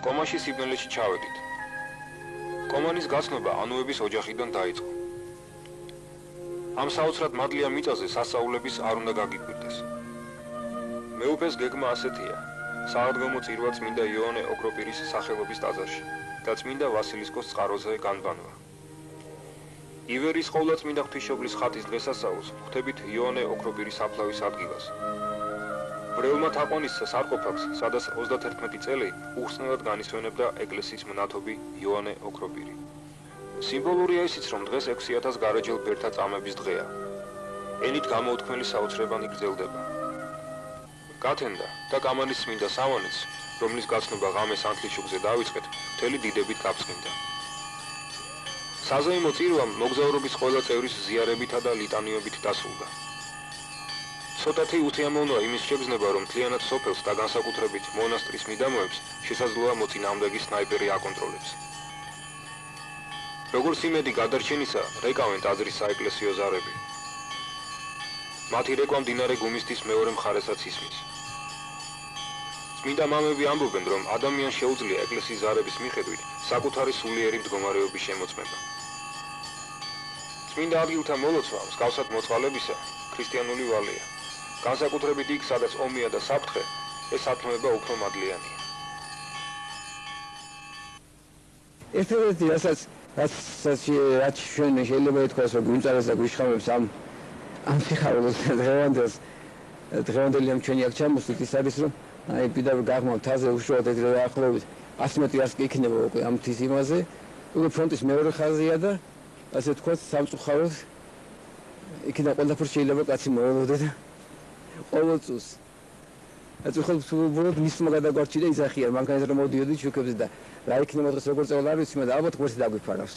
კომაში სიბნელეში ჩავედით. კომანის გაცნობა ანუების ოჯახიდან დაიწყო. ამ საოცრად მადლიან მიწაზე სასწაულების არ უნდა გაგიკვირდეს. მეუფეს გეგმა ასეთია: სააღდგომო წირვა წმინდა იოანე ოქროპირის სახელობის ტაძარში და წმინდა ვასილისკოს წყაროზე განბანვა. ივერის ყოვლადწმინდა ღვთისმშობლის ხატის დღესასწაულს ხვდებით იოანე ოქროპირის საფლავის ადგილას. ბრევლმა თაყვანისცა სარკოფაგს, სადაც 31 წელი უხსნელად განისვენებდა ეკლესიის მნათობი იოანე ოქროპირი. სიმბოლურია ისიც, რომ დღეს 6000 გარეჯელ ბერთა წამების დღეა. ენით გამოუთქმელი საოცრებანი გრძელდება. გათენდა და კამანის წმინდა სავანეც, რომლის გაცნობა ღამეს ანთლიშუგზე დავიწყეთ, მთელი დიდებით გაფრთხილდა. საზეიმო წირვამ მოგზაურობის ყველა წევრის ზიარებითა და ლიტანიობით დასრულდა. ცოტათი უთიამოვნოა იმის შეგრძნება, რომ მთლიანად სოფელს და განსაკუთრებით მონასტრის მიდამოებს შესაძლოა მოწინააღმდეგი სნაიპერი აკონტროლებს. როგორც იმედი გადარჩენისა, რეკავენ ტაძრის საეკლესიო ზარები. მათი რეკვა მდინარე გუმისთის მეორე მხარესაც ისმის. წმინდა მამები ამბობენ, რომ ადამიანს შეუძლია ეკლესიის ზარების მიხედვით საკუთარი სულიერი მდგომარეობის შემოწმება. წმინდა ადგილთა მოლოცვა, მსგავსად მოწყალებისა, ქრისტიანული ვალია. განსაკუთრებით იქ, სადაც ომია და საფრთხე, ეს სათნოება უფრო მადლიანია. ერთადერთი რასაც ჩვენ შეიძლება ითქვას, რომ გვიმწარებს და გვიშხამებს ამ სიხარულს დღევანდელი ამ ჩვენი აქ ჩამოსვლით ის არის, რომ აი პირდაპირ გაღმავთ თაზე უშუალოდ ეგრე დაახლოებით 100 მეტრს კი იქნება უკვე ამ მთის იმაზე, უკვე ფრონტის მეორე ხაზია და ასე ვთქვათ სამწუხაროდ იქიდან ყველაფერს შეიძლება კაცი მოელოდე და ყოველ წელს უბრალოდ მისმა გადაგვარჩი და იზახიან მანქანაზე რომ მოდიოდი შუქებზე და რა იქნება დღეს როგორ წევალ არის, მაგრამ ალბათ ღმერთი დაგვიფარავს.